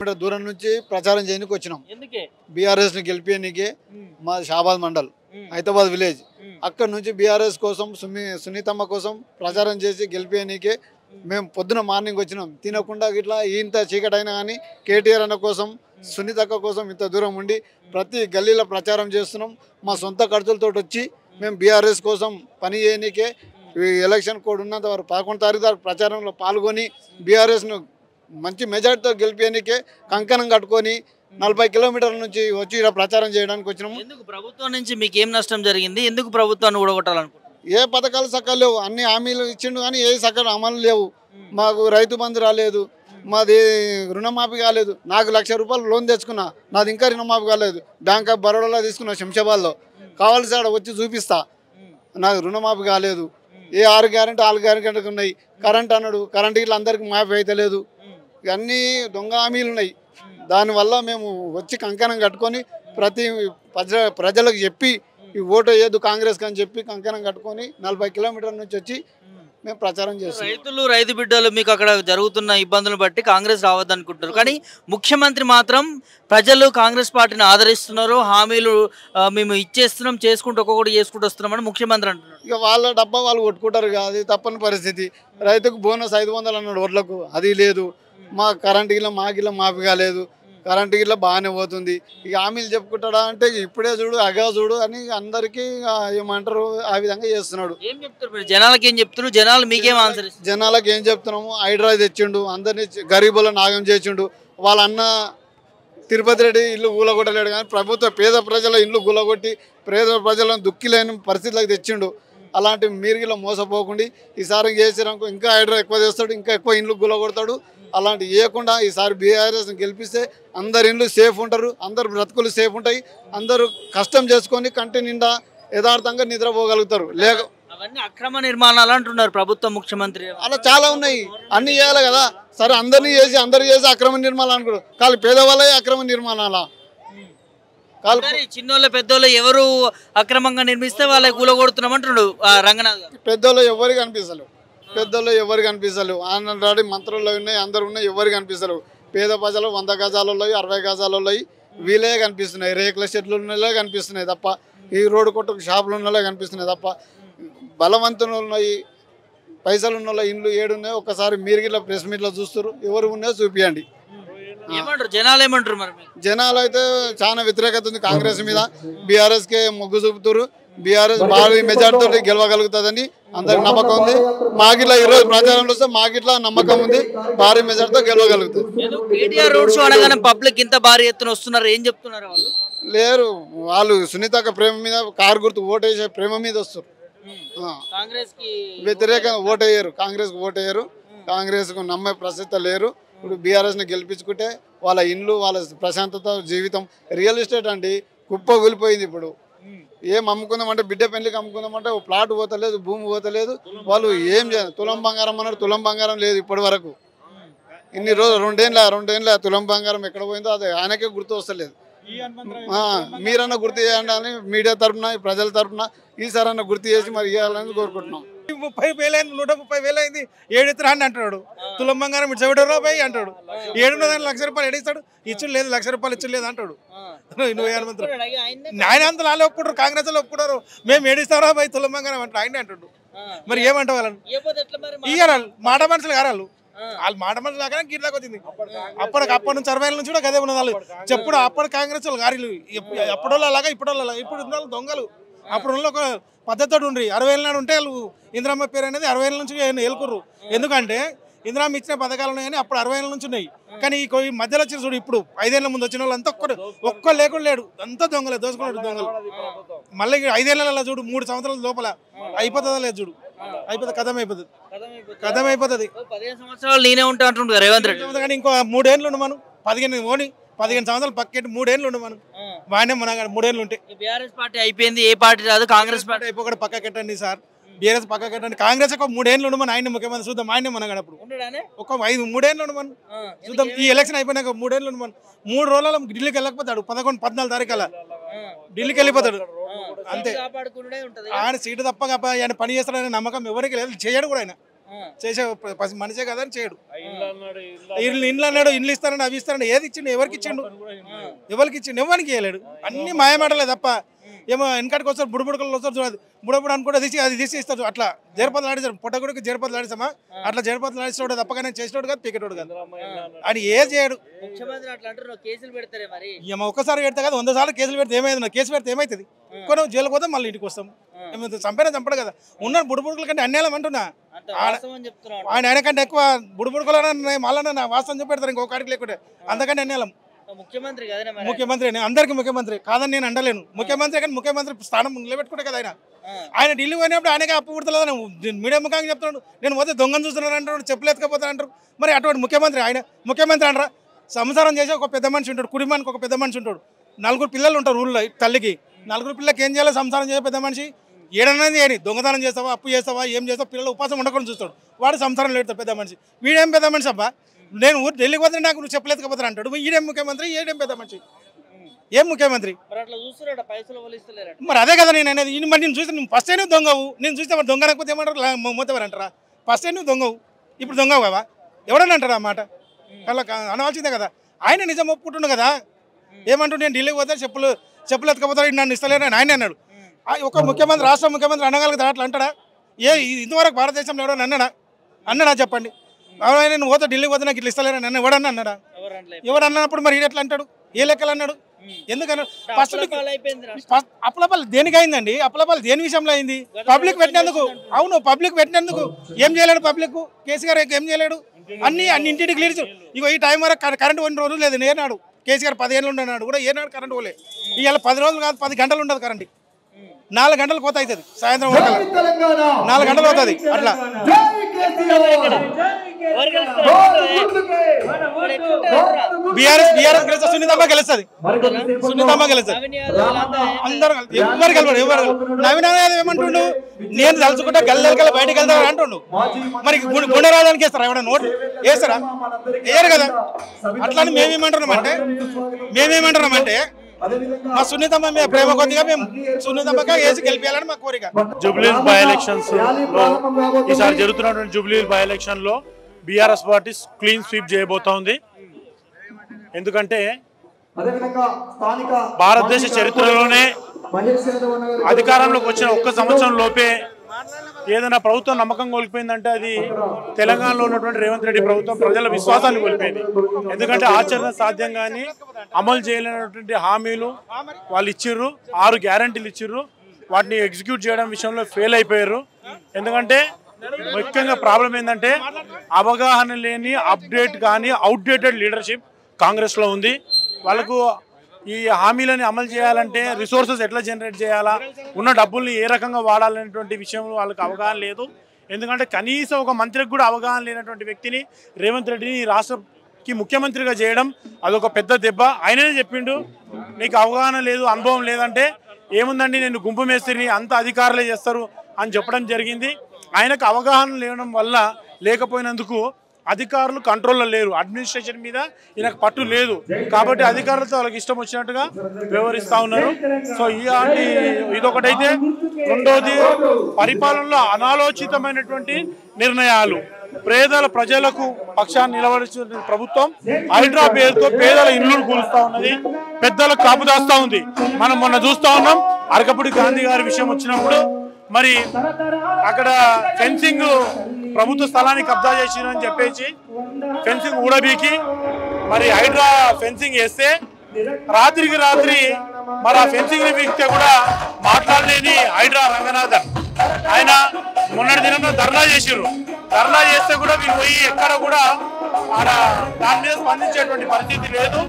Kilometre దూరం నుంచి ప్రచారం చేయడానికి వచ్చినాం. ఎందుకే? బీఆర్ఎస్ని గెలిపేయడానికి. మా షాబాద్ మండల్ హైదరాబాద్ విలేజ్. అక్కడ నుంచి బీఆర్ఎస్ కోసం సునీతమ్మ కోసం ప్రచారం చేసి గెలిపేయడానికే మేము పొద్దున మార్నింగ్ వచ్చినాం. తినకుండా ఇట్లా ఇంత చీకటి అయినా కానీ కేటీఆర్ అన్న కోసం సునీతక్క కోసం ఇంత దూరం ఉండి ప్రతి గల్లీలో ప్రచారం చేస్తున్నాం. మా సొంత ఖర్చులతో వచ్చి మేము బీఆర్ఎస్ కోసం పని చేయడానికే ఎలక్షన్ కోడ్ ఉన్నంత వరకు 11 తారీఖు ప్రచారంలో పాల్గొని బీఆర్ఎస్ను మంచి మెజార్టీతో గెలిపేయడానికే కంకణం కట్టుకొని 40 కిలోమీటర్ల నుంచి వచ్చి ఇలా ప్రచారం చేయడానికి వచ్చినాము. ఎందుకు ప్రభుత్వం నుంచి మీకు ఏం నష్టం జరిగింది? ఎందుకు ప్రభుత్వాన్ని ఊడగొట్టాలనుకుంటున్నారు? ఏ పథకాలు సక్కలు లేవు. అన్ని హామీలు ఇచ్చిండు కానీ ఏ సక్కలు అమలు లేవు. మాకు రైతు బంధు రాలేదు, మాది రుణమాఫీ కాలేదు. నాకు ₹1,00,000 లోన్ తెచ్చుకున్నా, నాది ఇంకా రుణమాఫీ కాలేదు. బ్యాంక్ ఆఫ్ బరోడాలో తీసుకున్నా శంషాబాద్లో. కావాల్సి ఆడ వచ్చి చూపిస్తా, నాకు రుణమాఫీ కాలేదు. ఏ 6 గ్యారెంటీ ఉన్నాయి. కరెంట్ అన్నాడు, కరెంట్ ఇట్లా అందరికి మాఫీ అయితే లేదు. ఇవన్నీ దొంగ హామీలు ఉన్నాయి. దానివల్ల మేము వచ్చి కంకణం కట్టుకొని ప్రతి ప్రజలకు చెప్పి ఈ ఓటు వేయద్దు కాంగ్రెస్ అని చెప్పి కంకణం కట్టుకొని 40 కిలోమీటర్ల నుంచి వచ్చి మేము ప్రచారం చేస్తాం. రైతు బిడ్డలు మీకు అక్కడ జరుగుతున్న ఇబ్బందులను బట్టి కాంగ్రెస్ రావద్దనుకుంటారు, కానీ ముఖ్యమంత్రి మాత్రం ప్రజలు కాంగ్రెస్ పార్టీని ఆదరిస్తున్నారు. హామీలు మేము ఇచ్చేస్తున్నాం, చేసుకుంటూ ఒక్కొక్కటి చేసుకుంటూ వస్తున్నామని ముఖ్యమంత్రి అంటున్నారు. ఇక వాళ్ళ డబ్బా వాళ్ళు కొట్టుకుంటారు. అది తప్పని పరిస్థితి. రైతుకు బోనస్ 500 అన్నాడు ఓట్లకు, అది లేదు. మా కరెంటు గిల్ల మాకిల్ల మాఫీ కాలేదు. కరెంటు గిల్ల బాగానే పోతుంది. ఇక హామీలు చెప్పుకుంటాడా అంటే ఇప్పుడే చూడు అగా చూడు అని అందరికీ ఏమంటారు ఆ విధంగా చేస్తున్నాడు. ఏం చెప్తారు జనాలకి? ఏం చెప్తున్నారు జనాలు? మీకేం ఆన్సర్? జనాలకు ఏం చెప్తున్నాము, హైడ్రా తెచ్చిండు, అందరినీ గరీబుల నాగం చేసిండు. వాళ్ళ అన్న తిరుపతి రెడ్డి ఇల్లు కూలగొట్టలేడు కానీ ప్రభుత్వ పేద ప్రజల ఇల్లు కూలగొట్టి పేద ప్రజలను దుక్కిలేని పరిస్థితులకు తెచ్చిండు. అలాంటి మీరుగిలో మోసపోకుండా ఈసారి చేసినాక ఇంకా హైడ్రా ఎక్కువ చేస్తాడు, ఇంకా ఎక్కువ ఇండ్లు గులగొడతాడు. అలాంటి చేయకుండా ఈసారి బీఆర్ఎస్ గెలిపిస్తే అందరి ఇండ్లు సేఫ్ ఉంటారు, అందరు బ్రతుకులు సేఫ్ ఉంటాయి, అందరూ కష్టం చేసుకొని కంటి నిండా యథార్థంగా నిద్రపోగలుగుతారు. లేక అవన్నీ అక్రమ నిర్మాణాలు అంటున్నారు ప్రభుత్వం, ముఖ్యమంత్రి. అలా చాలా ఉన్నాయి, అన్ని చేయాలి కదా. సరే అందరినీ చేసి అక్రమ నిర్మాణాలు అనుకోడు, కానీ పేదవాళ్ళే అక్రమ నిర్మాణాలా? చిన్నోళ్ళ పెద్దోళ్ళు ఎవరు అక్రమంగా నిర్మిస్తే వాళ్ళకి కూలగొడుతున్నామంటున్నాడు రంగనాథ్ గారు. పెద్దోళ్ళు ఎవరికి అనిపిస్తలేవు. ఆనాడు మంత్రుల్లో ఉన్నాయి, అందరు ఉన్నాయి, ఎవరికి అనిపిస్తలేవు. పేద ప్రజలు 100 గజాలలో 60 గజాలలో వీలే కనిపిస్తున్నాయి. రేకుల షెడ్లు ఉన్నలే కనిపిస్తున్నాయి తప్ప, ఈ రోడ్డు కొట్టుకు షాపులు ఉన్నలే కనిపిస్తున్నాయి తప్ప, బలవంతులు ఉన్నాయి, పైసలు ఉన్న ఇండ్లు ఏడున్నాయి. ఒక్కసారి మీరు గిట్లా ప్రెస్ మీట్లో చూస్తారు, ఎవరు ఉన్నాయో చూపియండి. ఏమంటారు జనాలు? ఏమంటారు మరి? జనాలు అయితే చాలా వ్యతిరేకత ఉంది కాంగ్రెస్ మీద. బీఆర్ఎస్కే మొగ్గు చూపుతారు. బీఆర్ఎస్ భారీ మెజార్టీతో గెలవగలుగుతుందని అందరికి నమ్మకం ఉంది. మాకిట్లా ఈరోజు ప్రచారంలో వస్తే మాకిట్లా నమ్మకం ఉంది, భారీ మెజార్టీతో గెలవగలుగుతుంది. పబ్లిక్ ఇంత భారీ ఎత్తున వస్తున్నారు, ఏం చెప్తున్నారు వాళ్ళు? లేరు, వాళ్ళు సునీతక్క ప్రేమ మీద, కారు గుర్తు ఓటేసే ప్రేమ మీద వస్తారు. వ్యతిరేకంగా ఓటేయరు, కాంగ్రెస్కి ఓటేయరు. కాంగ్రెస్కు నమ్మే ప్రసక్తి లేరు. ఇప్పుడు బీఆర్ఎస్ని గెలిపించుకుంటే వాళ్ళ ఇండ్లు, వాళ్ళ ప్రశాంతత జీవితం. రియల్ ఎస్టేట్ అండి కుప్ప కూలిపోయింది. ఇప్పుడు ఏం అమ్ముకుందామంటే బిడ్డ పెళ్లికి అమ్ముకుందామంటే ప్లాట్ పోతలేదు, భూమి పోతలేదు. వాళ్ళు ఏం చేయాలి? తులం బంగారం అన్నారు, తులం బంగారం లేదు ఇప్పటి వరకు. ఇన్ని రోజులు 2 ఏళ్ళ తులం బంగారం ఎక్కడ పోయిందో అది ఆయనకే గుర్తు వస్తలేదు. మీరన్నా గుర్తు చేయండి అని మీడియా తరఫున, ప్రజల తరఫున ఈసారన్నా గుర్తు చేసి మరి ఇవ్వాలని కోరుకుంటున్నాం. 30,000 అయింది, 130,000 అయింది, 7 ఎత్తురాన్ని అంటాడు. తులం బంగారం ఇటు ₹7 అంటాడు. 700 ₹1,00,000 ఎడిస్తాడు, ఇచ్చుడు లేదు, ₹1,00,000 ఇచ్చుడు లేదు అంటాడు. నువ్వు ఏమంటారు? ఆయన అంత నాలో ఒప్పుకుంటారు, కాంగ్రెస్ వాళ్ళు ఒప్పుకుంటారు. మేము ఏడిస్తారా పోయి తులం బంగారం అంటాడు, ఆయన అంటాడు. మరి ఏమంటావు వాళ్ళని? ఇయ్యాలి మాట మనుషులు గారు వాళ్ళు మాట మనుషులు లాగానే గిట్లాకి వచ్చింది. అప్పటి నుంచి 60 ఏళ్ళ నుంచి కూడా గదే ఉన్నది వాళ్ళు చెప్పుడు. అప్పటి కాంగ్రెస్ వాళ్ళు గారీలు ఎప్పుడోళ్ళు అలాగా ఇప్పుడు ఇప్పుడు దొంగలు. అప్పుడు ఒక పద్ధతితో ఉండ్రి. 60 ఏళ్ళ నాడు ఉంటే వాళ్ళు ఇందిరమ్మ పేరు అనేది 60 ఏళ్ళ నుంచి ఏలుకుర్రు. ఎందుకంటే ఇందిరమ్మ ఇచ్చిన పథకాలు ఉన్నాయని అప్పుడు 60 ఏళ్ళ నుంచి ఉన్నాయి. కానీ ఈ మధ్యలో వచ్చి చూడు, ఇప్పుడు 5 ఏళ్ళ ముందు వచ్చిన వాళ్ళు అంతా ఒక్క లేకుండా లేడు, అంతా దొంగలే, దోచుకున్నాడు దొంగలు. మళ్ళీ 5 ఏళ్ళ చూడు, 3 సంవత్సరాల లోపల అయిపోతుందా లేదు చూడు, అయిపోతుంది, కథం అయిపోతుంది. 15 సంవత్సరాలు నేనే ఉంటా అంటుండే రేవంత్ రెడ్డి. కానీ ఇంకో 3 ఏళ్ళు ఉండు మనం, 15 సంవత్సరాలు పక్కెట్టి 3 ఏళ్ళు ఉండు మనం. బాగానే మన 3 ఏళ్ళు ఉంటే బీఆర్ఎస్ పార్టీ అయిపోయింది, ఏ పార్టీ రాదు, కాంగ్రెస్ పార్టీ అయిపోయి పక్క కెట్టండి సార్. బీఆర్ఎస్ పక్క కెట్టండి. కాంగ్రెస్ ఒక 3 ఏళ్ళు ఉండు మన, ఆయన ముఖ్యమంత్రి చూద్దాం. ఆయనే మనగాడు అప్పుడు ఒక 3 ఏళ్ళు ఉండు మనం చూద్దాం. ఈ ఎలక్షన్ అయిపోయినాక 3 ఏళ్ళు ఉండు మనం. 3 రోజుల ఢిల్లీకి వెళ్ళకపోతాడు, 11, 14 తారీఖు అలా ఢిల్లీకి వెళ్ళిపోతాడు అంతే. ఆయన సీటు తప్ప ఆయన పని చేస్తాడనే నమ్మకం ఎవరికి లేదు, చేయడు కూడా. ఆయన చేసే మనిషే కదా అని చేయడు. ఇండ్లు అన్నాడు, ఇండ్లు ఇస్తానండి, అవి ఇస్తానండి, ఏది ఇచ్చిండు, ఎవరికి ఇచ్చిండు, ఎవరికి ఇచ్చిండు, ఎవరికి ఇవ్వలేడు. అన్ని మాయమాటలే తప్ప ఏమో వెనకటికి వస్తారు, బుడబుడకలు వస్తారు చూడదు, బుడబుడు అనుకుంటే అది తీసి ఇస్తారు. అట్లా జరపతులు ఆడిస్తారు, పుట్టగుడికి జరపతులు ఆడిస్తామా, అట్లా జరపతులు ఆడిస్తాడు తప్ప నేను చేసినోడు కాదు, పీకెటోడు కాదు, అని ఏం చేయడు. ఏమో ఒక్కసారి పెడితే కదా 100 సార్లు కేసులు పెడితే ఏమైంది, కేసు పెడితే ఏమవుతుంది, కొన్ని జైలు పోతే మళ్ళీ ఇంటికి వస్తాం. చంపడు కదా, ఉన్నాడు బుడబుడుకుల కంటే అన్యాయం అంటున్నా, ఆయన కంటే ఎక్కువ బుడబుడుకులు మళ్ళీ నా వాస్తవం చూపెడతారు ఇంకొకటికి లేకుంటే, అంతకంటే అన్యాయం. ముఖ్యమంత్రి అందరికి ముఖ్యమంత్రి కాదని నేను అండలేను, ముఖ్యమంత్రి కానీ ముఖ్యమంత్రి స్థానం నిలబెట్టుకుంటే కదా ఆయన ఢిల్లీ పోయినప్పుడు ఆయనకే అప్పు పుడతలేదని మీడియా ముఖంగా చెప్తున్నాడు. నేను పోతే దొంగను చూస్తున్నాను అంటాడు, చెప్పలేకపోతాను అంటారు. మరి అటువంటి ముఖ్యమంత్రి ఆయన ముఖ్యమంత్రి అంటారా? సంసారం చేసి ఒక పెద్ద మనిషి ఉంటాడు, కుటుంబానికి ఒక పెద్ద మనిషి ఉంటాడు, 4 పిల్లలు ఉంటారు ఊళ్ళో, తల్లికి 4 పిల్లలకి ఏం చేయాలో సంసారం చేసే పెద్ద మనిషి ఏడన్నది చేయని, దొంగతనం చేస్తావా, అప్పు చేస్తావా, ఏం చేస్తావు, పిల్లలు ఉపాసం ఉండకుండా చూస్తాడు, వాడు సంసారం లేడుతాడు పెద్ద మనిషి. వీడేం పెద్ద మనిషి అబ్బా, నేను ఢిల్లీకి పోతే నాకు నువ్వు చెప్పలేకపోతాను అంటాడు. ఈడేం ముఖ్యమంత్రి, ఏడేం పెద్ద మనిషి, ఏం ముఖ్యమంత్రి? మరి అదే కదా నేను అనేది. మరి నేను చూస్తే నువ్వు ఫస్ట్ నువ్వు దొంగవు, నేను చూస్తే మరి దొంగ అనకపోతే ఏమంటారు, మూతవారు అంటారా? ఫస్ట్ నువ్వు దొంగవు, ఇప్పుడు దొంగవు కదా, ఎవడని అంటారా మాట? అలా అనవలసిందే కదా. ఆయన నిజం ఒప్పుకుంటుండు కదా, ఏమంటుండే నేను ఢిల్లీకి పోతే చెప్పులు ఎత్తుకపోతాడు, నన్ను ఇస్తలేరు అని ఆయన అన్నాడు. ఒక ముఖ్యమంత్రి, రాష్ట్ర ముఖ్యమంత్రి అనగలుగుతాడు అట్లా అంటాడా? ఇంతవరకు భారతదేశంలో ఎవడని అన్నాడా చెప్పండి? నేను పోతే ఢిల్లీకి పోతే నాకు ఇట్లా ఇస్తలేరు అని ఎవడన్నా అన్నాడా? ఎవడు అన్నప్పుడు మరి ఎట్లా అంటాడు, ఏ లెక్కలు అన్నాడు, ఎందుకన్నాడు? ఫస్ట్ అప్పలపల్లి దేనికి అయిందండి, అప్పలపల్లి దేని విషయంలో అయింది? పబ్లిక్ పెట్టినందుకు. అవును, పబ్లిక్ పెట్టినందుకు. ఏం చేయలేడు పబ్లిక్, కేసీఆర్ ఏం చేయలేడు, అన్నింటికి క్లియర్. ఇగో ఈ టైం వరకు కరెంట్ 1 రోజులు లేదు, నేనాడు కేసీఆర్ 10 ఏళ్ళు ఉన్నాడు కూడా ఏనాడు కరెంట్ పోలే. ఇవాళ 10 రోజులు కాదు 10 గంటలు ఉండదు కరెంట్, 4 గంటలు కోత అవుతుంది, సాయంత్రం 4 గంటలు అవుతుంది. అట్లా బీఆర్ఎస్ గెలుస్తుంది, సునీతమ్మ గెలుస్తుంది, అందరూ ఎవరు కలవడు. నవీన్ యాదవ్ ఏమంటుండు, నేను తలుచుకుంటే గల్లెలకల్లా బయటకు వెళ్తాను అంటుండు. మరి గుండెరాజానికి వేస్తారా, ఎవడన్నా నోట్ వేస్తారా? వేయరు కదా. అట్లా మేమేమంటున్నామంటే మా సునీతమ్మ మీద ప్రేమ కొద్దిగా మేము సునీతమ్మగా వేసి గెలిపించాలని మా కోరిక. జూబ్లీహిల్స్ బై ఎలక్షన్స్ లో ఈసారి జరుగుతున్నటువంటి జూబ్లీహిల్స్ బై ఎలక్షన్ లో బీఆర్ఎస్ పార్టీ క్లీన్ స్వీప్ చేయబోతోంది. ఎందుకంటే భారతదేశ చరిత్రలోనే అధికారంలోకి వచ్చిన 1 సంవత్సరం లోపే ఏదైనా ప్రభుత్వం నమ్మకం కోల్పోయిందంటే అది తెలంగాణలో ఉన్నటువంటి రేవంత్ రెడ్డి ప్రభుత్వం ప్రజల విశ్వాసాన్ని కోల్పోయింది. ఎందుకంటే ఆచరణ సాధ్యంగాని అమలు చేయలేనటువంటి హామీలు వాళ్ళు ఇచ్చిర్రు, 6 గ్యారంటీలు ఇచ్చిర్రు, వాటిని ఎగ్జిక్యూట్ చేయడం విషయంలో ఫెయిల్ అయిపోయారు. ఎందుకంటే ముఖ్యంగా ప్రాబ్లం ఏంటంటే అవగాహన లేని అప్డేట్ కానీ అవుట్డేటెడ్ లీడర్షిప్ కాంగ్రెస్లో ఉంది. వాళ్ళకు ఈ హామీలని అమలు చేయాలంటే రిసోర్సెస్ ఎట్లా జనరేట్ చేయాలా, ఉన్న డబ్బుల్ని ఏ రకంగా వాడాలనేటువంటి విషయంలో వాళ్ళకి అవగాహన లేదు. ఎందుకంటే కనీసం ఒక మంత్రికి కూడా అవగాహన లేనటువంటి వ్యక్తిని రేవంత్ రెడ్డిని ఈ రాష్ట్రకి ముఖ్యమంత్రిగా చేయడం అదొక పెద్ద దెబ్బ. ఆయననే చెప్పిండు, నీకు అవగాహన లేదు, అనుభవం లేదంటే ఏముందండి, నేను గుంపు మేస్త్రిని, అంత అధికారులే చేస్తారు అని చెప్పడం జరిగింది. ఆయనకు అవగాహన లేకపోయినందుకు అధికారులు కంట్రోల్లో లేరు, అడ్మినిస్ట్రేషన్ మీద ఈయనకు పట్టు లేదు. కాబట్టి అధికారులతో వాళ్ళకి ఇష్టం వచ్చినట్టుగా వ్యవహరిస్తూ ఉన్నారు. సో ఇదొకటైతే, రెండోది పరిపాలనలో అనాలోచితమైనటువంటి నిర్ణయాలు. పేదల ప్రజలకు పక్షాన్ని నిలబడిన ప్రభుత్వం హైడ్రా పేరుతో పేదల ఇల్లు కూలుస్తూ ఉన్నది, పెద్దలకు కాపుదాస్తూ ఉంది. మనం మొన్న చూస్తూ ఉన్నాం అరకపూడి గాంధీ గారి విషయం వచ్చినప్పుడు మరి అక్కడ ఫెన్సింగ్ ప్రభుత్వ స్థలాన్ని కబ్జా చేసిరని చెప్పేసి ఫెన్సింగ్ ఊడబీకి మరి హైడ్రా ఫెన్సింగ్ వేస్తే రాత్రికి రాత్రి మరి ఆ ఫెన్సింగ్ వీక్తే కూడా మాట్లాడలేని హైడ్రా రంగనాథన్ ఆయన మొన్నటి దినంలో ధర్నా చేసిర్రు. ధర్నా చేస్తే కూడా వీళ్ళు పోయి ఎక్కడ కూడా దాని మీద స్పందించేటువంటి పరిస్థితి లేదు.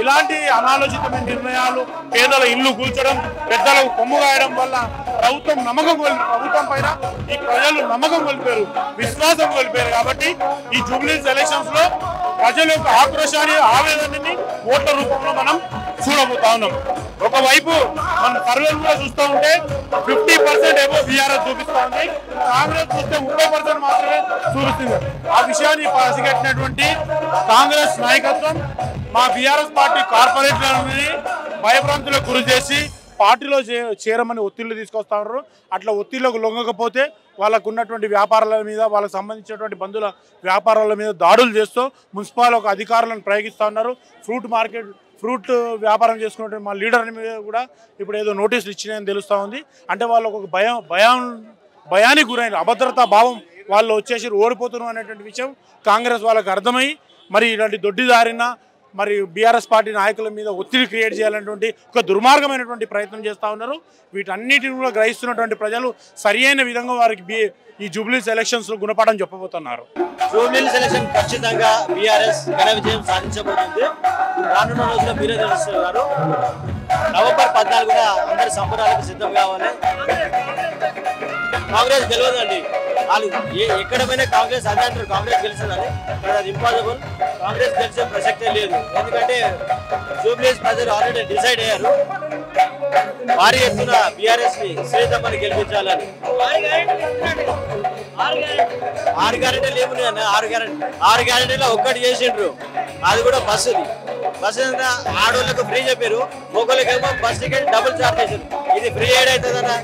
ఇలాంటి అనాలోచితమైన నిర్ణయాలు, పేదల ఇల్లు కూల్చడం, పెద్దలకు కొమ్ము గాయడం వల్ల ప్రభుత్వం పైన ఈ ప్రజలు నమ్మకం కోల్పోయారు, విశ్వాసం కోల్పోయారు. కాబట్టి ఈ జూబ్లీహిల్స్ ఎలక్షన్స్ లో ప్రజల యొక్క ఆక్రోశాన్ని, ఆవేదనని ఓట్ల రూపంలో మనం చూడబోతా ఉన్నాం. ఒకవైపు మన సర్వేలు కూడా చూస్తూ ఉంటే 50% ఏమో బీఆర్ఎస్ చూపిస్తూ ఉంది, కాంగ్రెస్ చూస్తే 30% మాత్రమే చూపిస్తుంది. ఆ విషయాన్ని పసిగట్టినటువంటి కాంగ్రెస్ నాయకత్వం మా బీఆర్ఎస్ పార్టీ కార్పొరేటర్లని భయభ్రాంతులకు గురి చేసి పార్టీలో చేరమని ఒత్తిళ్లు తీసుకొస్తా ఉన్నారు. అట్లా ఒత్తిళ్లకు లొంగకపోతే వాళ్ళకు ఉన్నటువంటి వ్యాపారాల మీద, వాళ్ళకు సంబంధించినటువంటి బంధువుల వ్యాపారాల మీద దాడులు చేస్తూ మున్సిపల్ ఒక అధికారులను ప్రయోగిస్తూ ఉన్నారు. ఫ్రూట్ వ్యాపారం చేసుకున్నటువంటి మా లీడర్ మీద కూడా ఇప్పుడు ఏదో నోటీసులు ఇచ్చినాయని తెలుస్తూ ఉంది. అంటే వాళ్ళకు ఒక భయానికి గురైన అభద్రతా భావం వాళ్ళు వచ్చేసి ఓడిపోతున్నారు అనేటువంటి విషయం కాంగ్రెస్ వాళ్ళకి అర్థమై మరి ఇలాంటి దొడ్డిదారిన మరి బీఆర్ఎస్ పార్టీ నాయకుల మీద ఒత్తిడి క్రియేట్ చేయాలనేటువంటి ఒక దుర్మార్గమైనటువంటి ప్రయత్నం చేస్తూ ఉన్నారు. వీటన్నిటిని కూడా గ్రహిస్తున్నటువంటి ప్రజలు సరియైన విధంగా వారికి ఈ జూబ్లీస్ ఎలక్షన్స్లో గుణపాఠం చెప్పబోతున్నారు. జూబ్లీస్ ఎలక్షన్ ఖచ్చితంగా బీఆర్ఎస్ ఘన విజయం సాధించబోతుంది. రానున్న రోజుల్లో మీరే తెలుస్తున్నారు. నవంబర్ 14న అందరి సంబరాలకు సిద్ధం కావాలి. కాంగ్రెస్ గెలవదండి. వాళ్ళు ఎక్కడ పోయినా కాంగ్రెస్ అదే అంటారు, కాంగ్రెస్ గెలిచిందని. అది ఇంపాసిబుల్. కాంగ్రెస్ గెలిచే ప్రసక్తే లేదు. ఎందుకంటే జూబ్లీస్ ప్రజలు ఆల్రెడీ డిసైడ్ అయ్యారు భారీ ఎత్తున బీఆర్ఎస్ ని శ్రీతమ్మని గెలిపించాలని. 6 గ్యారెంటీలు ఏమున్నాయి? 6 గ్యారెంటీలో ఒక్కటి చేసిండ్రు, అది కూడా బస్సుది. బస్సు ఆడవాళ్ళకు ఫ్రీ చెప్పారు, ఒకళ్ళకేమో బస్ టికెట్ డబుల్ చార్జ్ చేశారు. ఇది ఫ్రీ ఏడ్ అవుతుందన్నా?